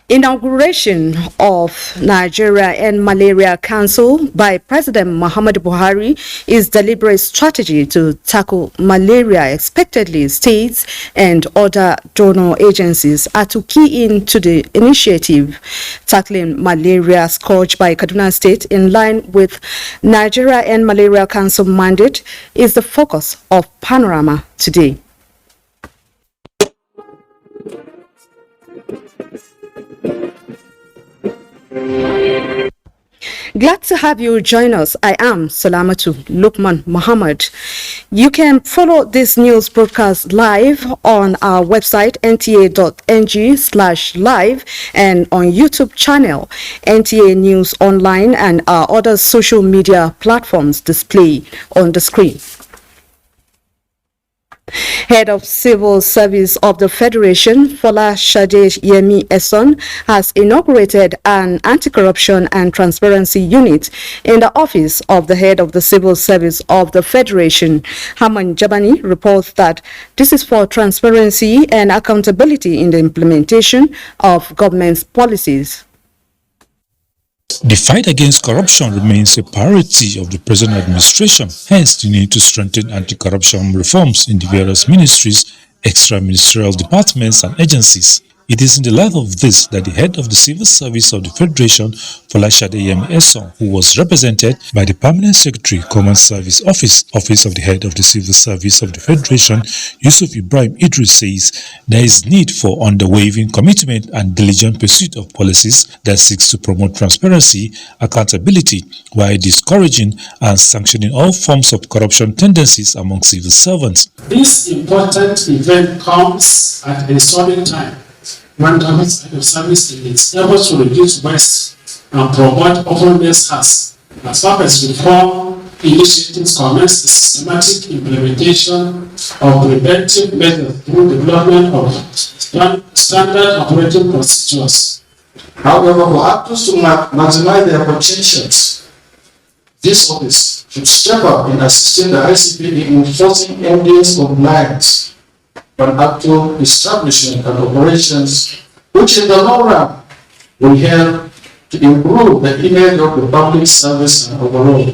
Inauguration of Nigeria and Malaria Council by President Muhammadu Buhari is deliberate strategy to tackle malaria. Expectedly, states and other donor agencies are to key into the initiative tackling malaria scourge by Kaduna State in line with Nigeria and Malaria Council mandate is the focus of Panorama today. Glad to have you join us. I am Salamatu Lukman Muhammad. You can follow this news broadcast live on our website nta.ng/live and on YouTube channel NTA News Online and our other social media platforms displayed on the screen. Head of Civil Service of the Federation, Fola Shade Yemi Eson, has inaugurated an anti-corruption and transparency unit in the office of the head of the Civil Service of the Federation. Haman Jabani reports that this is for transparency and accountability in the implementation of government's policies. The fight against corruption remains a priority of the present administration, hence the need to strengthen anti-corruption reforms in the various ministries, extra-ministerial departments and agencies. It is in the light of this that the head of the Civil Service of the Federation, Folashade Yemi Eson, who was represented by the Permanent Secretary, Common Service Office of the head of the Civil Service of the Federation, Yusuf Ibrahim Idris, says there is need for unwavering commitment and diligent pursuit of policies that seeks to promote transparency, accountability, while discouraging and sanctioning all forms of corruption tendencies among civil servants. This important event comes at a historic time when government service in its efforts to reduce waste and promote openness has, as far as reform initiatives, commence the systematic implementation of preventive measures through development of standard operating procedures. However, for actors to maximize their potentials, this office should step up in assisting the ICP in enforcing NDA's compliance on actual establishment and operations, which in the long run will help to improve the image of the public service and overall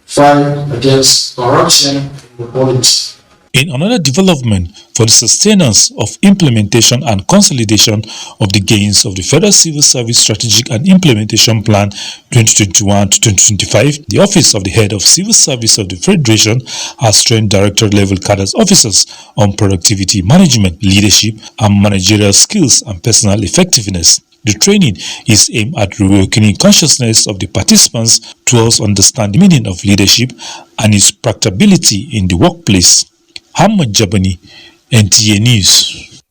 fight against corruption and inequality. In another development for the sustenance of implementation and consolidation of the gains of the Federal Civil Service Strategic and Implementation Plan 2021 to 2025, the Office of the Head of Civil Service of the Federation has trained director-level cadre officers on productivity management, leadership, and managerial skills and personal effectiveness. The training is aimed at reawakening consciousness of the participants towards understanding the meaning of leadership and its practicability in the workplace. Hamad Jabani, NTA News.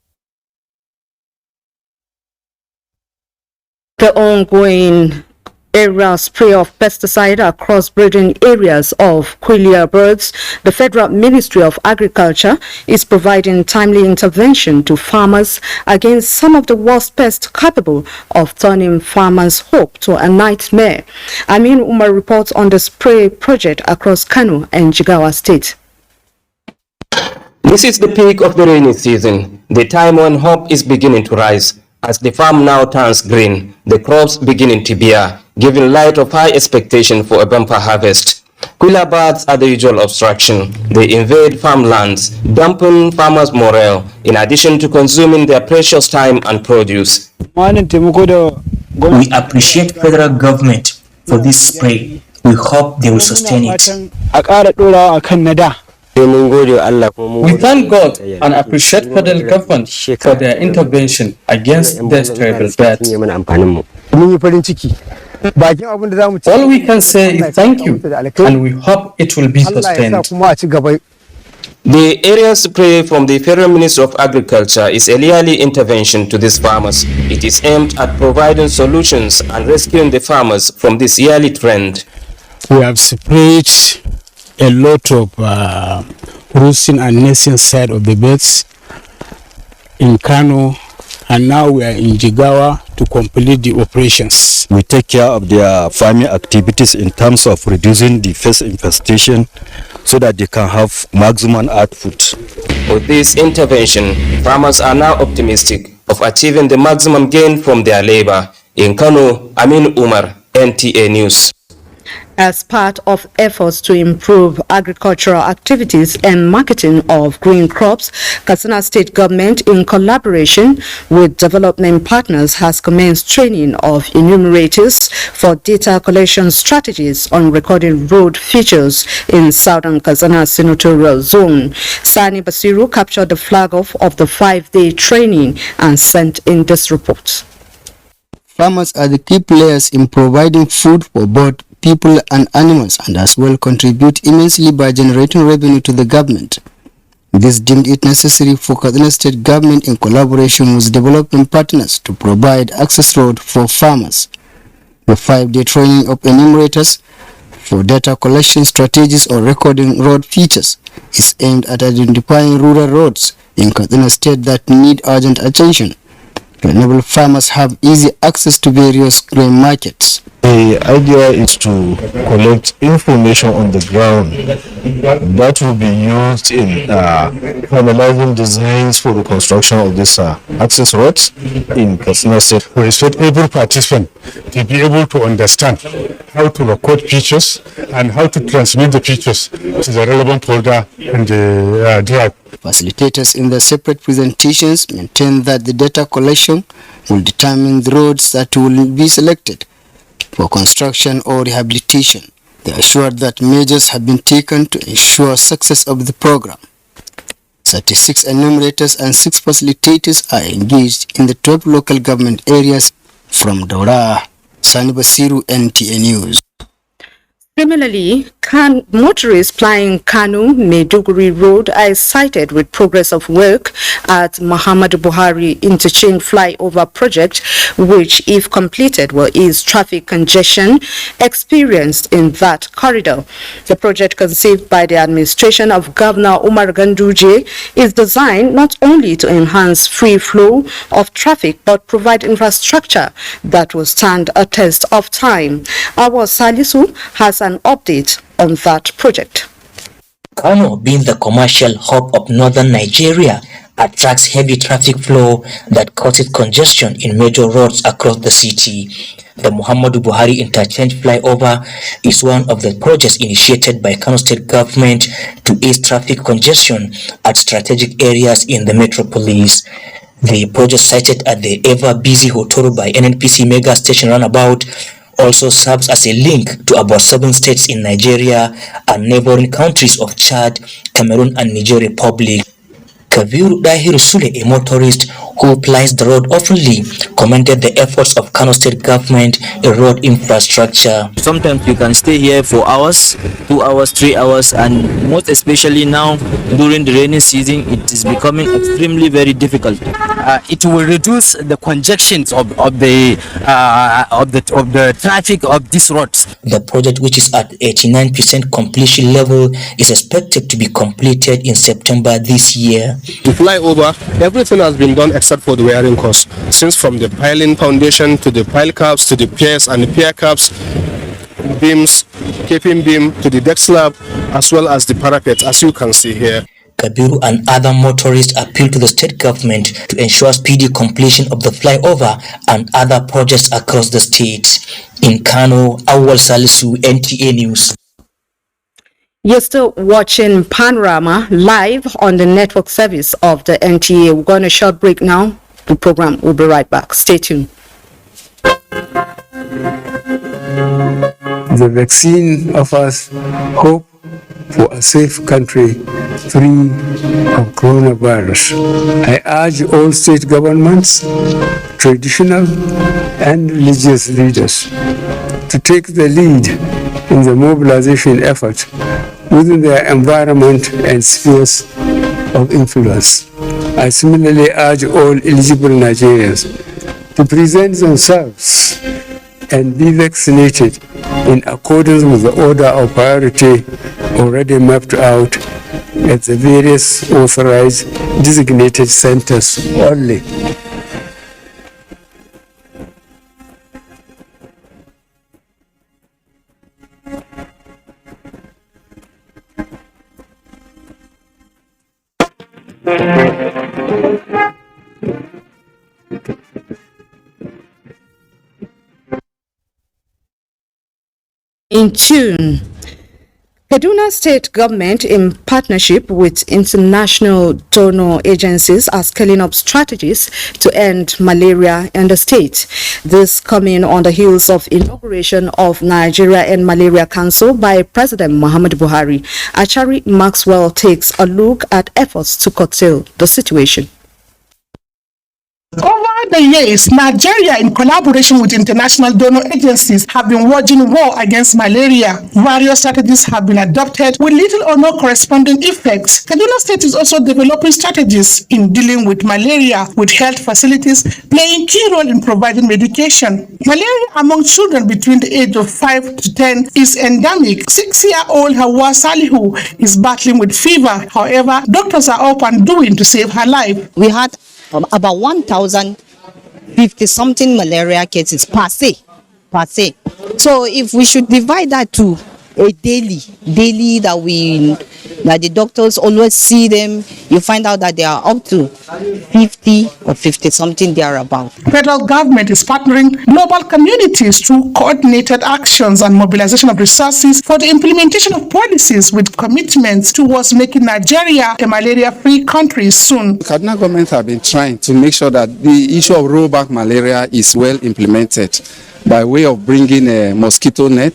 The ongoing aerial spray of pesticide across breeding areas of quail birds, the Federal Ministry of Agriculture is providing timely intervention to farmers against some of the worst pests capable of turning farmers' hope to a nightmare. Amin Umar reports on the spray project across Kano and Jigawa State. This is the peak of the rainy season, the time when hope is beginning to rise. As the farm now turns green, the crops beginning to bear, giving light of high expectation for a bumper harvest. Quilla birds are the usual obstruction. They invade farmlands, dampen farmers' morale, in addition to consuming their precious time and produce. We appreciate federal government for this spray. We hope they will sustain it. We thank God and appreciate federal government for their intervention against this terrible threat. All we can say is thank you, and we hope it will be sustained. The area spray from the Federal Ministry of Agriculture is a yearly intervention to these farmers. It is aimed at providing solutions and rescuing the farmers from this yearly trend. We have sprayed a lot of roosting and nesting side of the birds in Kano, and now we are in Jigawa to complete the operations. We take care of their farming activities in terms of reducing the pest infestation so that they can have maximum output. With this intervention, farmers are now optimistic of achieving the maximum gain from their labor. In Kano, Amin Umar, NTA News. As part of efforts to improve agricultural activities and marketing of green crops, Katsina State Government, in collaboration with development partners, has commenced training of enumerators for data collection strategies on recording road features in southern Katsina senatorial zone. Sani Basiru captured the flag off of the 5-day training and sent in this report. Farmers are the key players in providing food for both people and animals, and as well contribute immensely by generating revenue to the government. This deemed it necessary for Katsina State Government, in collaboration with development partners, to provide access road for farmers. The 5-day training of enumerators for data collection strategies or recording road features is aimed at identifying rural roads in Katsina State that need urgent attention to enable farmers have easy access to various grain markets. The idea is to collect information on the ground that will be used in finalizing designs for the construction of this access roads in Katsina State. We expect every participant to be able to understand how to record features and how to transmit the features to the relevant folder in the drive. Facilitators in the separate presentations maintain that the data collection will determine the roads that will be selected for construction or rehabilitation. They assured that measures have been taken to ensure success of the program. 36 enumerators and 6 facilitators are engaged in the 12 local government areas. From Daura, Sani Basiru, NTA News. Similarly, motorists plying Kano-Maiduguri Road are excited with progress of work at Muhammadu Buhari Interchange Flyover Project, which, if completed, will ease traffic congestion experienced in that corridor. The project, conceived by the administration of Governor Umar Ganduje, is designed not only to enhance free flow of traffic but provide infrastructure that will stand a test of time. Our Salisu has an update on that project. Kano, being the commercial hub of northern Nigeria, attracts heavy traffic flow that causes congestion in major roads across the city. The Muhammadu Buhari Interchange Flyover is one of the projects initiated by Kano State Government to ease traffic congestion at strategic areas in the metropolis. The project, sited at the ever-busy Hotoro by NNPC Mega Station Roundabout, also serves as a link to about 7 states in Nigeria and neighboring countries of Chad, Cameroon and Niger Republic. Kabiru Dahiru Sule, a motorist who plies the road oftenly, commended the efforts of Kano State Government in road infrastructure. Sometimes you can stay here for hours, 2 hours, 3 hours, and most especially now during the rainy season, it is becoming extremely very difficult. It will reduce the congestions of the traffic of these roads. The project, which is at 89% completion level, is expected to be completed in September this year. The flyover, everything has been done except for the wiring course. Since from the piling foundation to the pile caps to the piers and the pier caps, beams, keeping beam to the deck slab, as well as the parapet, as you can see here. Kabiru and other motorists appeal to the state government to ensure speedy completion of the flyover and other projects across the state. In Kano, Awal Salisu, NTA News. You're still watching Panorama live on the network service of the NTA. We're going to short break now. The program will be right back. Stay tuned. The vaccine offers hope for a safe country free of coronavirus. I urge all state governments, traditional and religious leaders to take the lead in the mobilization effort within their environment and spheres of influence. I similarly urge all eligible Nigerians to present themselves and be vaccinated in accordance with the order of priority already mapped out at the various authorized designated centers only. In June, Kaduna State government, in partnership with international donor agencies, are scaling up strategies to end malaria in the state. This coming on the heels of inauguration of Nigeria and Malaria Council by President Muhammadu Buhari. Achari Maxwell takes a look at efforts to curtail the situation. Over the years, Nigeria, in collaboration with international donor agencies, have been waging war against malaria. Various strategies have been adopted with little or no corresponding effect. Kaduna State is also developing strategies in dealing with malaria, with health facilities playing key role in providing medication. Malaria among children between the age of 5 to 10 is endemic. 6-year-old Hawa Salihu is battling with fever. However, doctors are up and doing to save her life. We had about 1,050 something malaria cases per se. So if we should divide that to a daily that the doctors always see them, you find out that they are up to 50 or 50 something thereabout. Federal government is partnering global communities through coordinated actions and mobilization of resources for the implementation of policies with commitments towards making Nigeria a malaria-free country soon. The Kaduna government have been trying to make sure that the issue of rollback malaria is well implemented by way of bringing a mosquito net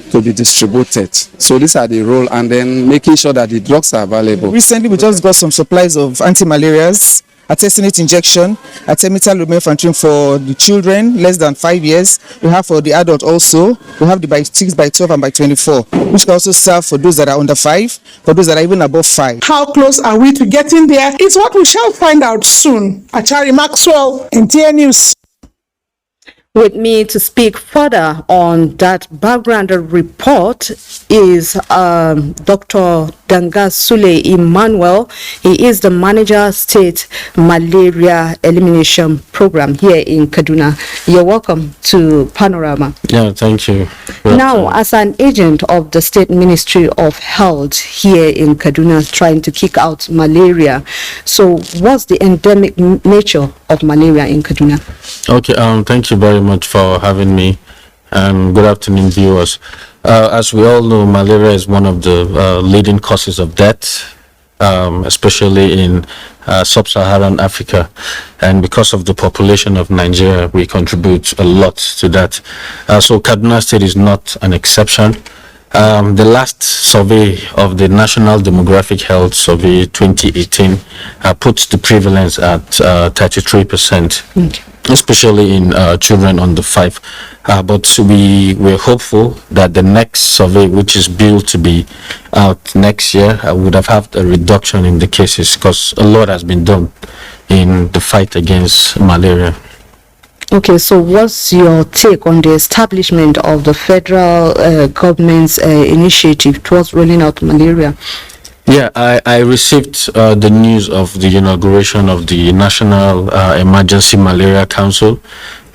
to be distributed. So these are the role, and then making sure that the drugs are available. Recently, we just got some supplies of anti-malarials, artesunate injection, artemether lumefantrine for the children less than 5 years. We have for the adult also. We have the by 6, by 12, and by 24, which can also serve for those that are under 5, for those that are even above 5. How close are we to getting there is what we shall find out soon. Achari Maxwell, NTA News. With me to speak further on that background report is Dr. Dangasule Emmanuel. He is the manager state malaria elimination program here in Kaduna. You're welcome to Panorama. Yeah, thank you. Now, as an agent of the State Ministry of Health here in Kaduna trying to kick out malaria, so what's the endemic nature of malaria in Kaduna? Okay, thank you very much for having me, and good afternoon, viewers. As we all know, malaria is one of the leading causes of death, especially in sub-Saharan Africa, and because of the population of Nigeria, we contribute a lot to that. So Kaduna State is not an exception. The last survey of the National Demographic Health Survey 2018 puts the prevalence at 33%. Especially in children under 5. But we're hopeful that the next survey, which is billed to be out next year, would have had a reduction in the cases, because a lot has been done in the fight against malaria. Okay, so what's your take on the establishment of the federal government's initiative towards rolling out malaria? Yeah, I received the news of the inauguration of the National Emergency Malaria Council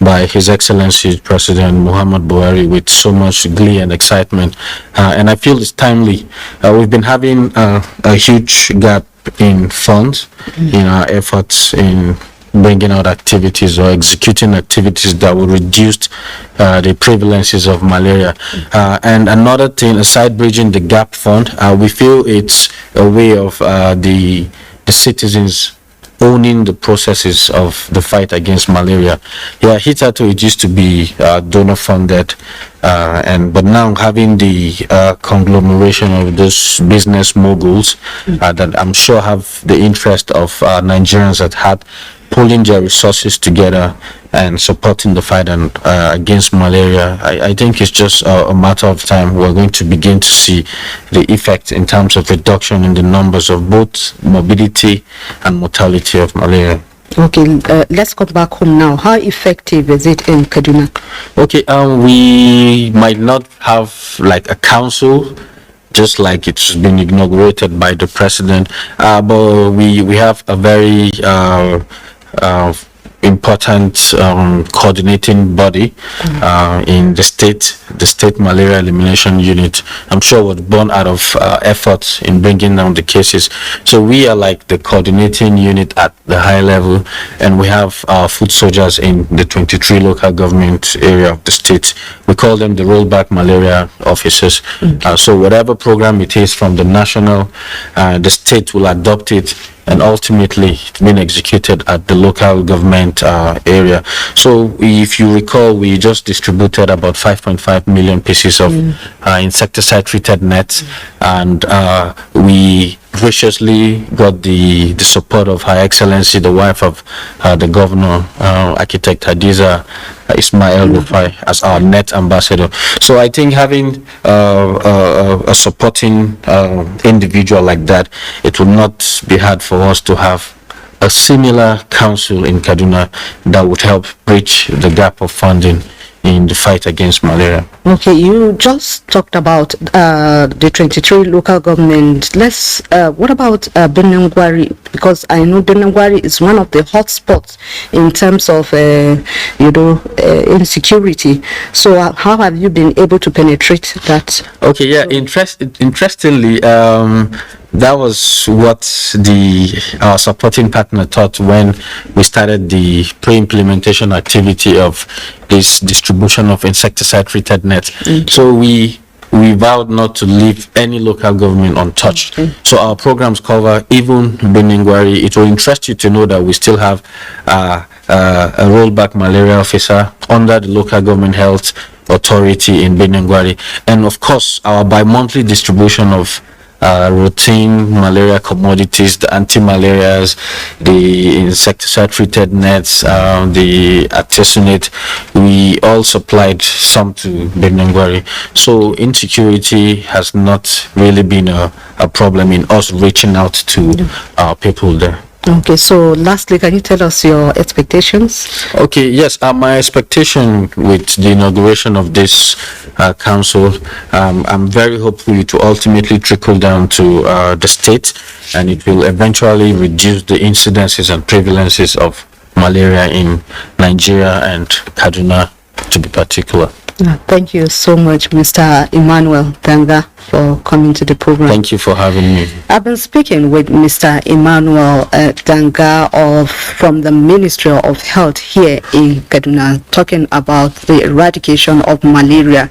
by His Excellency President Muhammadu Buhari with so much glee and excitement, and I feel it's timely. We've been having a huge gap in funds in our efforts in bringing out activities or executing activities that will reduce the prevalences of malaria. And another thing, aside bridging the gap fund, we feel it's a way of the citizens owning the processes of the fight against malaria. Yeah, hitherto it used to be donor funded, but now having the conglomeration of those business moguls that I'm sure have the interest of Nigerians at heart, pulling their resources together and supporting the fight against malaria. I think it's just a matter of time. We're going to begin to see the effect in terms of reduction in the numbers of both morbidity and mortality of malaria. Okay, let's come back home now. How effective is it in Kaduna? Okay, we might not have like a council just like it's been inaugurated by the president. But we have a very important coordinating body in the state malaria elimination unit. I'm sure was born out of efforts in bringing down the cases. So we are like the coordinating unit at the high level, and we have foot soldiers in the 23 local government area of the state. We call them the rollback malaria officers. So whatever program it is from the national, the state will adopt it, and ultimately it's been executed at the local government area. So if you recall, we just distributed about 5.5 million pieces of insecticide treated nets, and we graciously got the support of Her Excellency, the wife of the governor, architect Hadiza Ismail Rufai, as our net ambassador. So I think having a supporting individual like that, it will not be hard for us to have a similar council in Kaduna that would help bridge the gap of funding in the fight against malaria. Okay, you just talked about the 23 local government. What about Benengwari? Because I know Benengwari is one of the hotspots in terms of, insecurity. So how have you been able to penetrate that? Okay, yeah, interestingly, that was what our supporting partner thought when we started the pre-implementation activity of this distribution of insecticide-treated nets. So we vowed not to leave any local government untouched. So our programs cover even Benengwari. It will interest you to know that we still have a rollback malaria officer under the local government health authority in Benengwari, and of course our bi-monthly distribution of routine malaria commodities, the anti-malarias, the insecticide-treated nets, the artesunate. We all supplied some to Benengwari. So insecurity has not really been a problem in us reaching out to our people there. Okay, so lastly, can you tell us your expectations? Okay, yes, my expectation with the inauguration of this council, I'm very hopeful to ultimately trickle down to the state, and it will eventually reduce the incidences and prevalences of malaria in Nigeria and Kaduna to be particular. Thank you so much, Mr. Emmanuel Danga, for coming to the program. Thank you for having me. I've been speaking with Mr. Emmanuel Danga from the Ministry of Health here in Kaduna, talking about the eradication of malaria.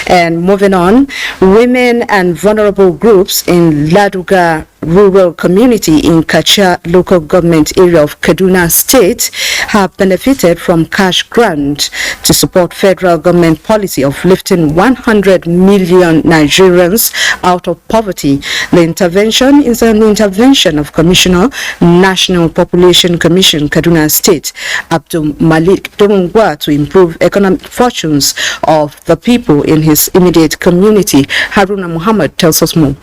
And moving on, women and vulnerable groups in Ladoga rural community in Kacha local government area of Kaduna State have benefited from cash grant to support federal government policy of lifting 100 million Nigerians out of poverty. The intervention is an intervention of Commissioner, National Population Commission, Kaduna State, Abdul Malik Domungwa, to improve economic fortunes of the people in his immediate community. Haruna Muhammad tells us more.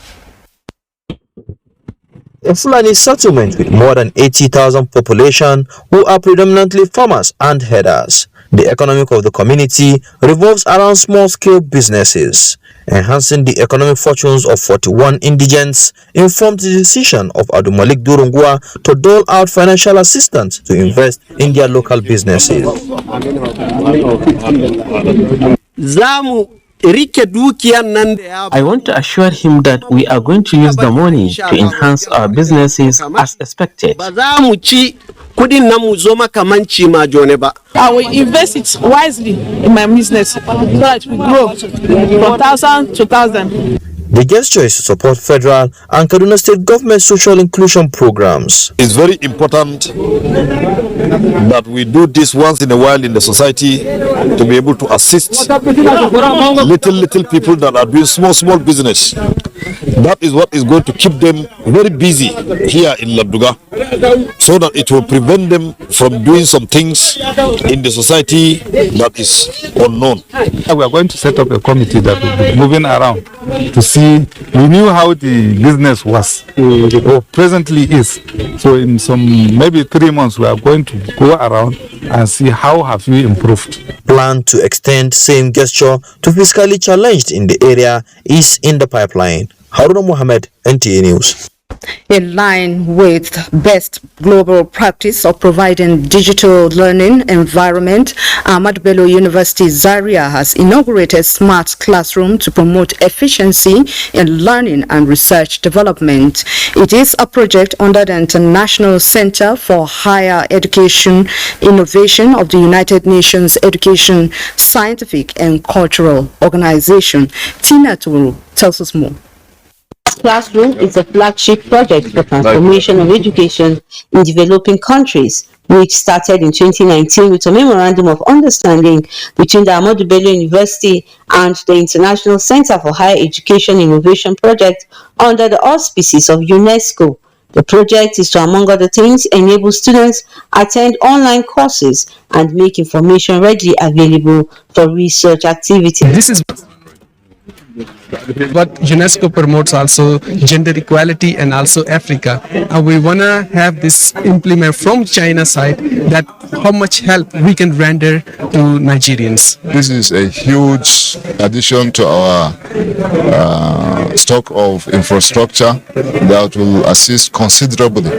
A Fulani settlement with more than 80,000 population who are predominantly farmers and herders. The economy of the community revolves around small-scale businesses. Enhancing the economic fortunes of 41 indigents informed the decision of Abdul Malik Durungwa to dole out financial assistance to invest in their local businesses. I want to assure him that we are going to use the money to enhance our businesses as expected. I will invest it wisely in my business so that we grow from 1,000 to 1,000. The gesture is to support federal and Kaduna State government social inclusion programs. It's very important that we do this once in a while in the society to be able to assist little people that are doing small business. That is what is going to keep them very busy here in Ladoga, so that it will prevent them from doing some things in the society that is unknown. We are going to set up a committee that will be moving around to see. We knew how the business was or presently is. So in some maybe 3 months we are going to go around and see how have you improved. Plan to extend same gesture to physically challenged in the area is in the pipeline. Haruna Mohammed, NTA News. In line with best global practice of providing digital learning environment, Ahmadu Bello University Zaria has inaugurated Smart Classroom to promote efficiency in learning and research development. It is a project under the International Center for Higher Education Innovation of the United Nations Education, Scientific and Cultural Organization. Tina Turu tells us more. Classroom is a flagship project for transformation of education in developing countries, which started in 2019 with a memorandum of understanding between the Ahmadu Bello University and the International Center for Higher Education Innovation project under the auspices of UNESCO. The project is to, among other things, enable students attend online courses and make information readily available for research activities. This is but UNESCO promotes also gender equality and also Africa. And we want to have this implement from China side that how much help we can render to Nigerians. This is a huge addition to our stock of infrastructure that will assist considerably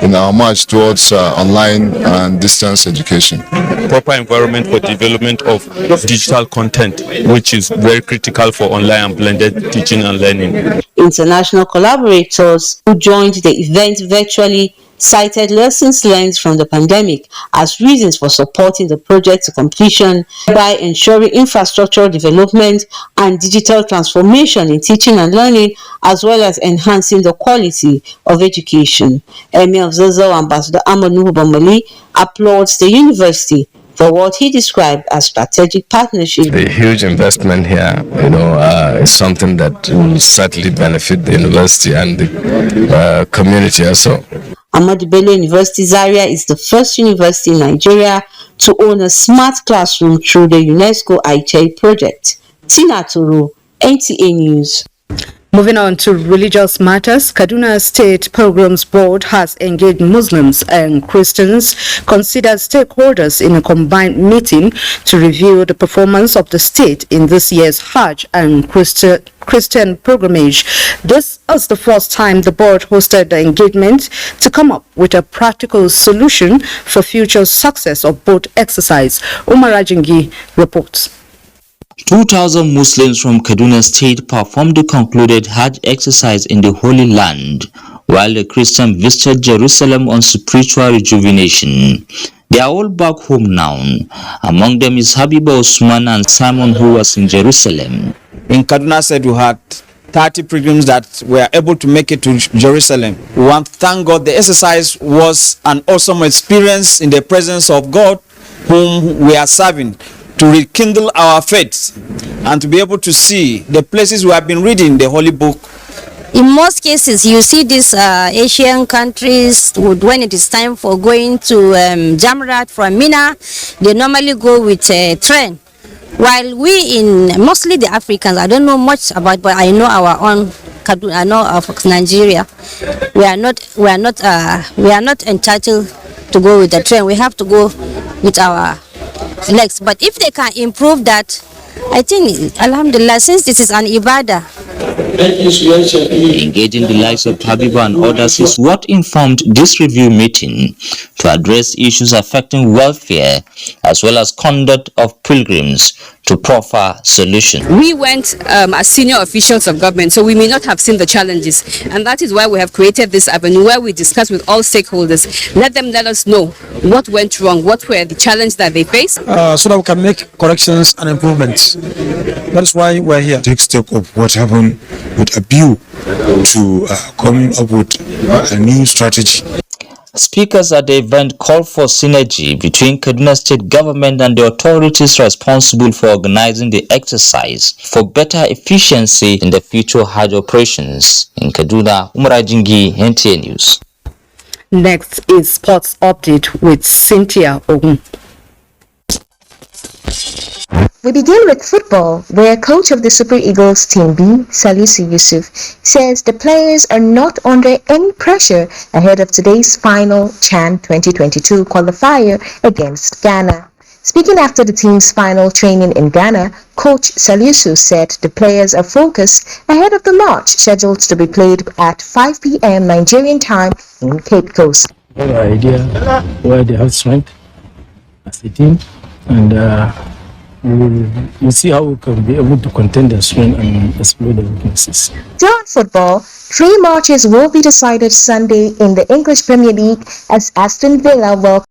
in our march towards online and distance education. Proper environment for development of digital content, which is very critical for online and blended teaching and learning. International collaborators who joined the event virtually cited lessons learned from the pandemic as reasons for supporting the project to completion by ensuring infrastructural development and digital transformation in teaching and learning, as well as enhancing the quality of education. Emir of Zazzau, Ambassador Amanu Bamali, applauds the university for what he described as strategic partnership. The huge investment here, is something that will certainly benefit the university and the community also. Ahmadu Bello University Zaria is the first university in Nigeria to own a smart classroom through the UNESCO ITI project. Tina Toro, NTA News. Moving on to religious matters, Kaduna State Programs Board has engaged Muslims and Christians considered stakeholders in a combined meeting to review the performance of the state in this year's Hajj and Christian pilgrimage. This is the first time the board hosted the engagement to come up with a practical solution for future success of both exercise. Umar Ajingi reports. 2,000 Muslims from Kaduna State performed the concluded Hajj exercise in the Holy Land, while the Christian visited Jerusalem on spiritual rejuvenation. They are all back home now. Among them is Habiba Osman and Simon, who was in Jerusalem. In Kaduna State, we had 30 pilgrims that were able to make it to Jerusalem. We want to thank God. The exercise was an awesome experience in the presence of God, whom we are serving, to rekindle our faith and to be able to see the places we have been reading the Holy Book. In most cases, you see these Asian countries, when it is time for going to Jamrat from Mina, they normally go with a train. While we mostly the Africans, I don't know much about, but I know our own, I know of Nigeria. We are not entitled to go with the train. We have to go with our legs. But if they can improve that, I think, Alhamdulillah, since this is an ibadah. Engaging the likes of Habiba and others is what informed this review meeting to address issues affecting welfare as well as conduct of pilgrims to proffer solutions. We went as senior officials of government, so we may not have seen the challenges, and that is why we have created this avenue where we discuss with all stakeholders. Let us know what went wrong, what were the challenges that they face, so that we can make corrections and improvements. That's why we're here. Take stock of what happened with a view to coming up with a new strategy. Speakers at the event called for synergy between Kaduna State government and the authorities responsible for organizing the exercise for better efficiency in the future Hajj operations. In Kaduna, Umar Ajingi, NTA News. Next is sports update with Cynthia Ogun. We begin with football, where coach of the Super Eagles Team B, Salisu Yusuf, says the players are not under any pressure ahead of today's final CHAN 2022 qualifier against Ghana. Speaking after the team's final training in Ghana, Coach Salisu said the players are focused ahead of the match scheduled to be played at 5 p.m. Nigerian time in Cape Coast. We have an idea where they have strength as a team, and we'll see how we can be able to contend their strength and exploit their weaknesses. Still in football, 3 matches will be decided Sunday in the English Premier League as Aston Villa will